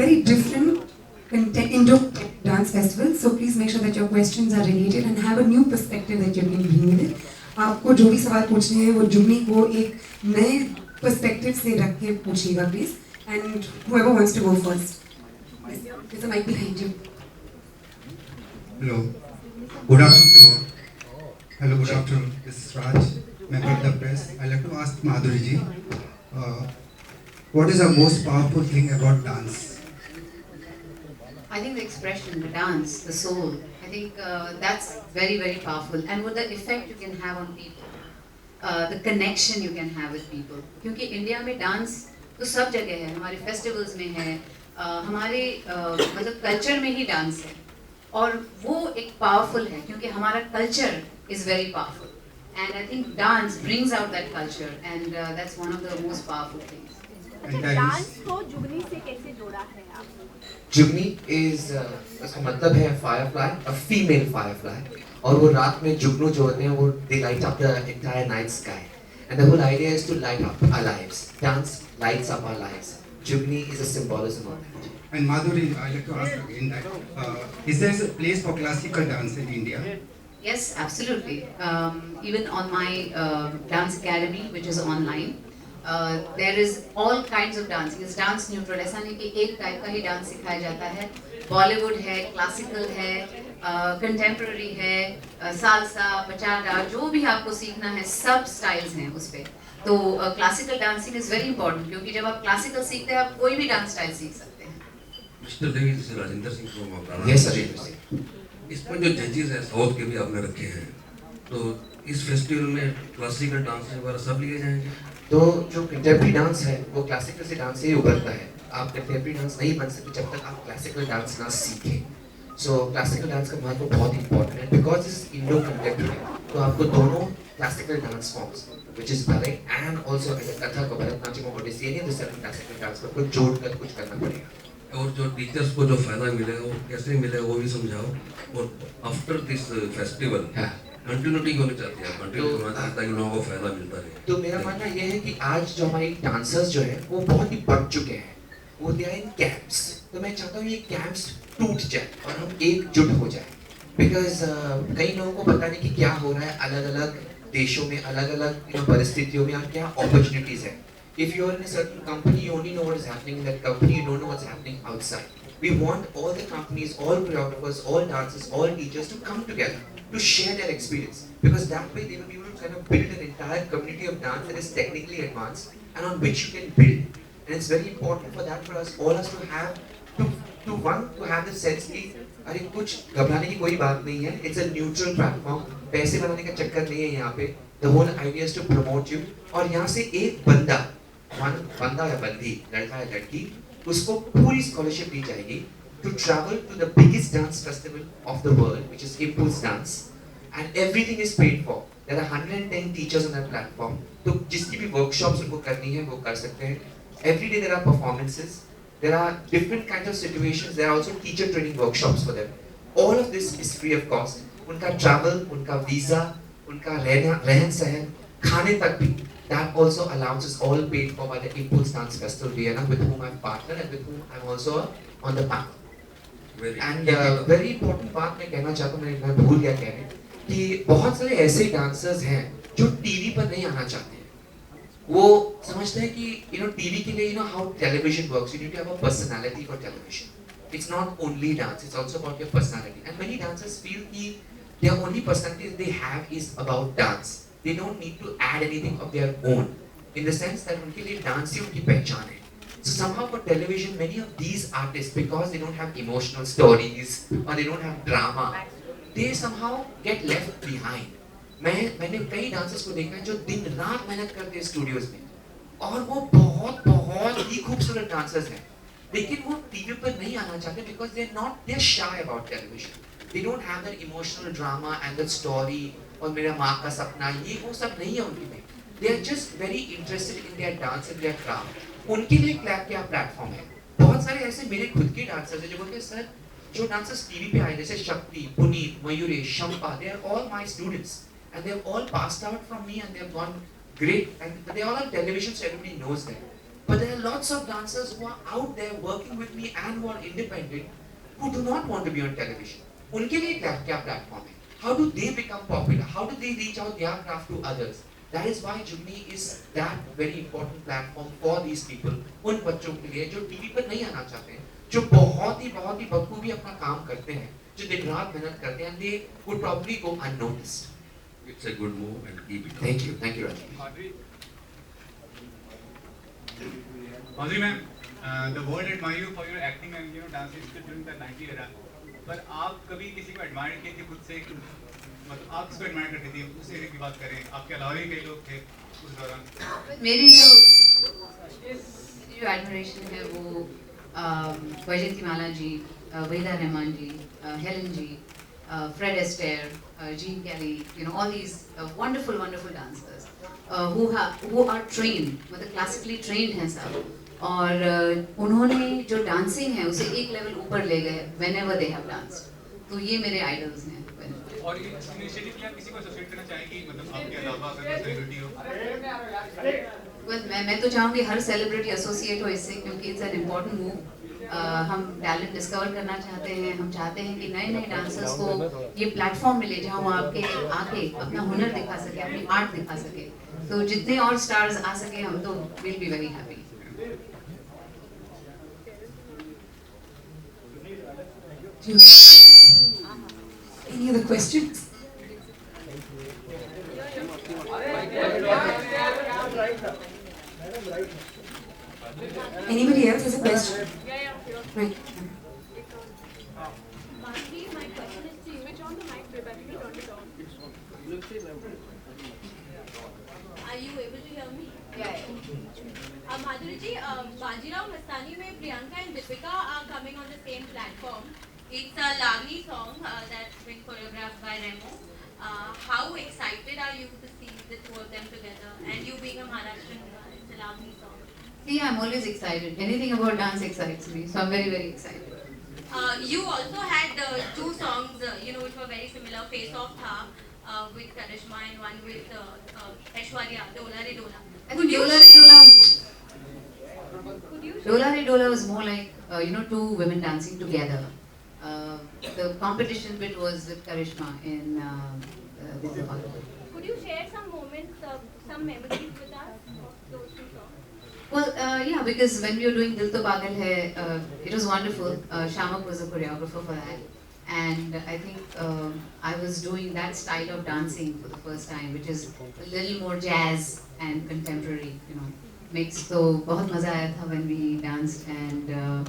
very different Indo dance festival. So please make sure that your questions are related and have a new perspective that you can bring with it. आपको जो भी सवाल पूछने हैं वो जुगनी को एक नए perspective से रख के पूछिएगा please. And whoever wants to go first. There's a mic behind you. Hello. Good afternoon to all. Hello, good afternoon. This is Raj, member of the press. I'd like to ask Madhuri ji, what is the most powerful thing about dance? I think the expression, the dance, the soul, I think that's very, very powerful. And what the effect you can have on people, the connection you can have with people. क्योंकि India में dance तो सब जगह है, हमारे festivals में है, हमारे मतलब कल्चर में ही डांस है, और वो एक पावरफुल है क्योंकि हमारा culture is very powerful. And I think dance brings out that culture, and that's one of the most powerful things. Dance को जुगनी से कैसे जोड़ा है आपने? जुगनी is उसका मतलब है firefly, a female firefly, और वो रात में जुगनू जो होते हैं वो they light up the entire night sky, and the whole idea is to light up our lives. Dance lights up our lives. Jugni is a symbolism of that. And Madhuri, I'd like to ask again that is there a place for classical dance in India? Yes, absolutely. Even on my dance academy, which is online, there is all kinds of dancing. It's dance neutral. ऐसा नहीं कि एक type का ही dance सिखाया जाता है. Bollywood है, classical है, contemporary है, salsa, bachata, जो भी आपको सीखना है, सब styles हैं उस पे. तो classical dancing is very important क्योंकि जब आप classical सीखते हैं आप कोई भी dance style सीख सकते हैं. Mr. Devi, this is Rajinder Singh from Chopra. Yes, Rajinder Singh. इसमें जो जजेस हैं साउथ के भी आपने रखे हैं, तो इस फेस्टिवल में क्लासिकल डांस वगैरह सब लिए जाएंगे? तो जो कंटेम्प्रेरी डांस है वो क्लासिकल से डांस से ही उभरता है. आप कंटेम्प्रेरी डांस नहीं बन सकते जब तक आप क्लासिकल डांस ना सीखें. सो क्लासिकल डांस का महत्व बहुत इंपॉर्टेंट है बिकॉज इज इंडो कंटेम्प्रेरी. तो आपको दोनों classical dance forms which is ballet and also Kathak और भरतनाट्यम और ओडिसी यानी दूसरे क्लासिकल डांस को जोड़कर कुछ करना पड़ेगा. और जो टीचर्स को जो फायदा मिलेगा वो कैसे मिलेगा वो भी समझाओ. और आफ्टर दिस फेस्टिवल कंटिन्यूटी होनी चाहिए, कंटिन्यू होना चाहिए ताकि लोगों को फायदा मिलता रहे. तो मेरा मानना ये है कि आज जो हमारे डांसर्स जो हैं वो बहुत ही बढ़ चुके हैं. वो दे आर इन कैंप्स. तो मैं चाहता हूँ ये कैंप्स टूट जाए और हम एकजुट हो जाए. बिकॉज कई लोगों को पता नहीं कि क्या हो रहा है अलग अलग देशों में, अलग अलग परिस्थितियों में, और क्या अपॉर्चुनिटीज है. If you are in a certain company, you only know what is happening in that company, you don't know what's happening outside. We want all the companies, all choreographers, all dancers, all teachers to come together to share their experience, because that way they will be able to kind of build an entire community of dance that is technically advanced and on which you can build. And it's very important for that, for us all us to have to have the sense कि अरे कुछ घबराने की कोई बात नहीं है. It's a neutral platform. पैसे बनाने का चक्कर नहीं है यहाँ पे. The whole idea is to promote you. और यहाँ से एक बंदा या बंदी, लड़का या लड़की, उसको पूरी स्कॉलरशिप दी जाएगी to travel to the biggest dance festival of the world, which is Impulse Dance, and everything is paid for. There are 110 teachers on that platform. तो जिसकी भी workshops उनको करनी है वो कर सकते हैं. Every day there are performances. There are different kinds of situations. There are also teacher training workshops for them. All of this is free of cost. उनका travel, उनका visa, उनका रहन सहन, खाने तक भी. That also allowance is all paid for by the Impulse Dance Festival Vienna, with whom I'm partnered and with whom I'm also on the panel. And very important बात मैं कहना चाहता हूँ, मैं भूल गया कहने, कि बहुत सारे ऐसे डांसर्स हैं जो टीवी पर नहीं आना चाहते हैं. वो समझते हैं कि टीवी के लिए how television works. You need to have a personality for television. It's not only dance, it's also about your personality. And many dancers feel कि their only personality they have is about dance. They don't need to add anything of their own, in the sense that उनके लिए dance ही उनकी पहचान है. So somehow for television, many of these artists, because they don't have emotional stories or they don't have drama, they somehow get left behind. मैंने कई dancers को देखा है जो दिन रात मेहनत करते हैं स्टूडियोज में, और वो बहुत ही खूबसूरत डांसर्स हैं, लेकिन वो टीवी पर नहीं आना चाहते because they're shy about television. They don't have that emotional drama and that story. और मेरा माँ का सपना, ये वो सब नहीं है उनके में. They are just very interested in their dance and their craft. उनके लिए क्या प्लेटफॉर्म है. बहुत सारे ऐसे मेरे खुद के डांसर्स हैं जो बोलते हैं सर जो डांसर्स टीवी पे आए जैसे शक्ति, Puneet, Mayuresh, Shampa, they are all my students and they have all passed out from me and they have gone great and they all on television so everybody knows them. But there are lots of dancers who are out there working with me and who are independent, who do not want to be on television. उनके लिए क्या platform है? How do they become popular? How do they reach out their craft to others? That is why Jugni is that very important platform for these people. उन बच्चों के लिए जो TV पर नहीं आना चाहते हैं, जो बहुत ही बखूबी अपना काम करते हैं, जो दिन रात मेहनत करते हैं, and they would probably go unnoticed. It's a good move and keep it. Thank you, Rajesh. Madhuri ma'am, the world admire you for your acting and dancing skills during the 90s era. पर आप कभी किसी को admire किए थे खुद से, मतलब आप किसको एडमायर करते थे, उस एरिया की बात करें, आपके अलावा भी कई लोग थे उस दौरान? मेरी जो एडमिरेशन है वो वैजयंती माला जी, वहीदा रहमान जी, Helen ji, Fred Astaire, Jean Kelly, all these wonderful dancers who are trained, मतलब classically trained हैं सब, और उन्होंने जो dancing है उसे एक level ऊपर ले गए whenever they have danced. तो ये मेरे idols हैं. और ये initiative के लिए आप किसी को associate करना चाहेंगी, मतलब आपके अलावा अगर कोई celebrity हो? Well, मैं तो चाहूँगी हर celebrity associate हो इससे, क्योंकि it's an important move. हम टैलेंट डिस्कवर करना चाहते हैं, हम चाहते हैं कि नए डांसर्स को ये प्लेटफॉर्म मिले जहाँ वो आके अपना हुनर दिखा सके, अपनी आर्ट दिखा सके. तो जितने और स्टार्स आ सके हम तो will be very happy. Any other questions? Anybody else has a question? Right. Madhuri, my question is to you. Which on the mic, Rebecca, turn it on. Are you able to hear me? Yeah. Madhuri ji, Bajirao Mastani mein Priyanka and Deepika are coming on the same platform. It's a Lagni song that's been choreographed by Remo. How excited are you to see the two of them together? And you being a Maharashtrian, it's a Lagni song. See, I'm always excited. Anything about dance excites me, so I'm very excited. You also had two songs, which were very similar. Face Off Tha with Karishma and one with Aishwarya, Dola Re Dola. I think Dola Re Dola was more like, two women dancing together. The competition bit was with Karishma in this part. Could you share some moments, some memories with us of those two songs? Well, yeah, because when we were doing Dil To Pagal Hai, it was wonderful. Shamak was a choreographer for that. And I think I was doing that style of dancing for the first time, which is a little more jazz and contemporary, mixed. So, बहुत मजा आया था when we danced, and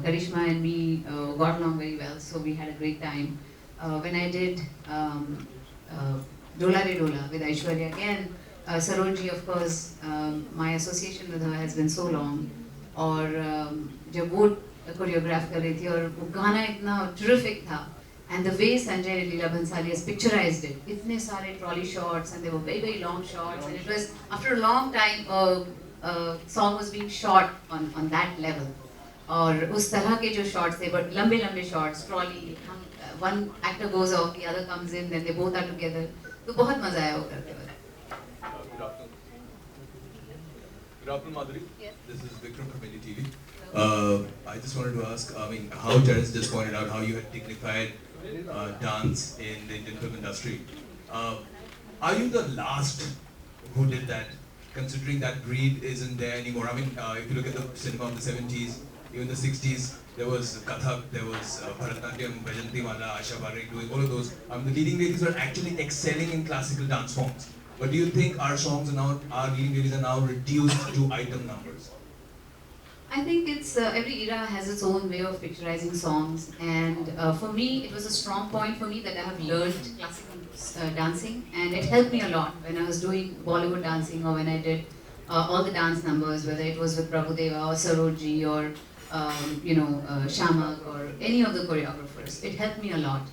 Karishma and me got along very well, so we had a great time. When I did Dola Re Dola with Aishwarya again, Sarojji, of course, my association with her has been so long. और जब वो choreograph कर रही थी और वो गाना इतना terrific था, and the way Sanjay Leela Bhansali has picturized it, इतने सारे trolley shots and they were very long shots, and it was after a long time a song was being shot on that level. और उस तरह के जो shots थे, but लंबे shots, trolley, one actor goes off, the other comes in, then they both are together. तो बहुत मजा आया वो करते वक्त. Good afternoon, Madhuri. Yes. This is Vikram from NDTV. I just wanted to ask, how Terance just pointed out how you had dignified dance in the Indian film industry. Are you the last who did that, considering that breed isn't there anymore? If you look at the cinema of the 70s, even the 60s, there was Kathak, there was Bharatanatyam, Vajanti Mala, Asha Parekh doing all of those. The leading ladies were actually excelling in classical dance forms. But do you think our leading ladies are now reduced to item numbers? I think it's every era has its own way of picturizing songs, and for me it was a strong point for me that I have learned classical dancing, and it helped me a lot when I was doing Bollywood dancing or when I did all the dance numbers, whether it was with Prabhudeva or Sarojji or Shamak or any of the choreographers. It helped me a lot.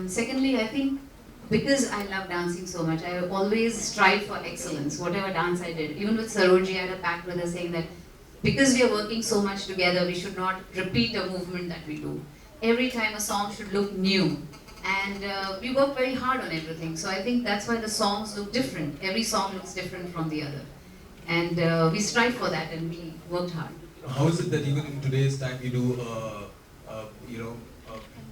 Secondly, I think because I love dancing so much, I always strive for excellence, whatever dance I did. Even with Sarojji, I had a pact with her saying that because we are working so much together, we should not repeat a movement that we do. Every time a song should look new. And we work very hard on everything. So I think that's why the songs look different. Every song looks different from the other. And we strive for that and we worked hard. How is it that even in today's time you do,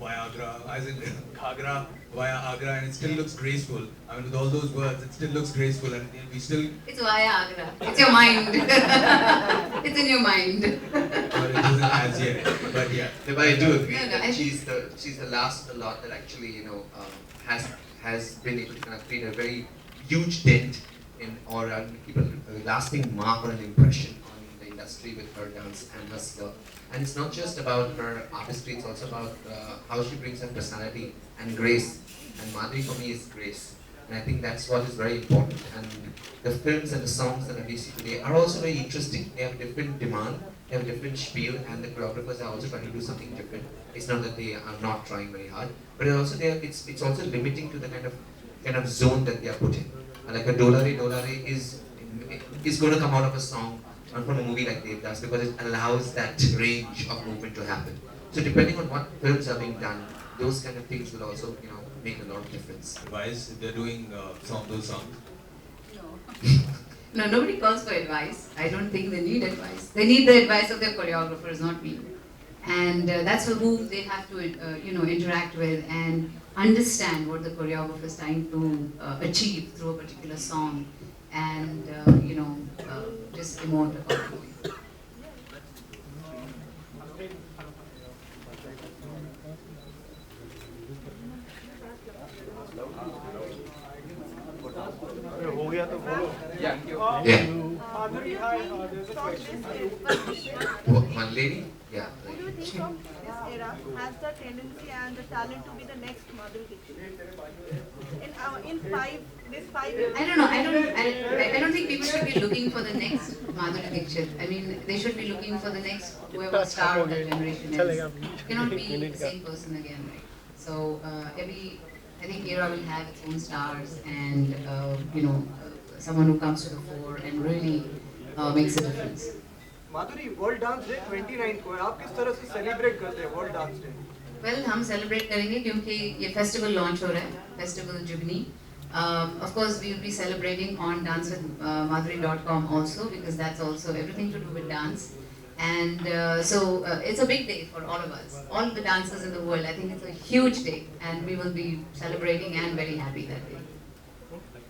Viagra, as in Ghagra via Agra, and it still looks graceful? I mean, with all those words, it still looks graceful, and we still. It's via Agra. It's your mind. It's in your mind. But it isn't as yet. But yeah. No, but I do agree No, that she's the last lot that actually has been able to kind of create a very huge dent in or keep a lasting mark or an impression on the industry with her dance and her skill. And it's not just about her artistry; it's also about how she brings her personality and grace. And Madhuri for me is grace, and I think that's what is very important. And the films and the songs that we see today are also very interesting. They have different demand, they have different spiel, and the choreographers are also trying to do something different. It's not that they are not trying very hard, but it's also limiting to the kind of zone that they are put in. Like a Dolare is going to come out of a song or from a movie like Devdas because it allows that range of movement to happen. So depending on what films are being done, those kind of things will also make a lot of difference. Advice if they're doing some of those songs. No, nobody calls for advice. I don't think they need advice. They need the advice of their choreographers, not me. And that's who they have to, interact with and understand what the choreographer is trying to achieve through a particular song, and just emote accordingly. Yeah. One lady? Yeah. Who do you think of this era has the tendency and the talent to be the next Madhuri Dixit? In 5 years. I don't know. I don't think people should be looking for the next Madhuri Dixit. I mean, they should be looking for the next whoever star of that generation is. You cannot be the same person again, right? So I think era will have its own stars, and someone who comes to the fore and really makes a difference. Madhuri world dance day 29 को है, आप किस तरह से celebrate करते हैं world dance day? Well, हम celebrate करेंगे क्योंकि ये फेस्टिवल लॉन्च हो रहा है, festival जुगनी. Of course, we will be celebrating on dancewithmadhuri.com also, because that's also everything to do with dance. And so it's a big day for all of us, all the dancers in the world. I think it's a huge day, and we will be celebrating and very happy that day.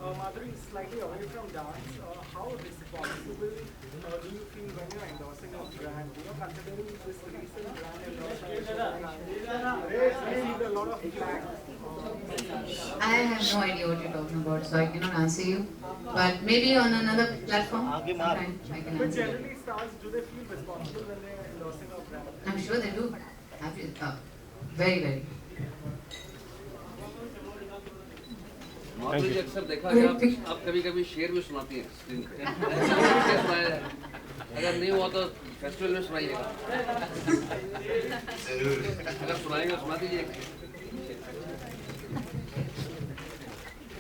Madhuri, slightly away from dance, how responsible do you feel when you're endorsing a brand? Considering this recent brand endorsement, received a lot of flack. I have no idea what you're talking about, so I cannot answer you. But maybe on another platform, sometime I can But answer. generally, stars, do they feel responsible when they're endorsing a brand? I'm sure they do. Very, very. माधुरी जी अक्सर देखा गया आप कभी-कभी शेर भी सुनाती हैं screen पे। ऐसा सुनाया है। अगर नहीं हुआ तो फेस्टिवल में सुनाइएगा। जरूर। अगर सुनाएंगे सुना दीजिए।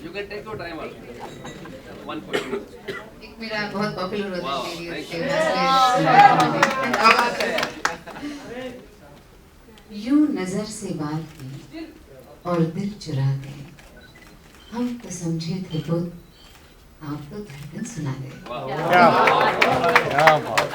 You can take your time also. One question. एक मेरा बहुत पॉपुलर होता Wow, है thank you. यूं नजर से बात की और दिल चुरा गए, हम तो समझे थे खुद, आप तो धड़कन सुना गए. Wow. क्या बात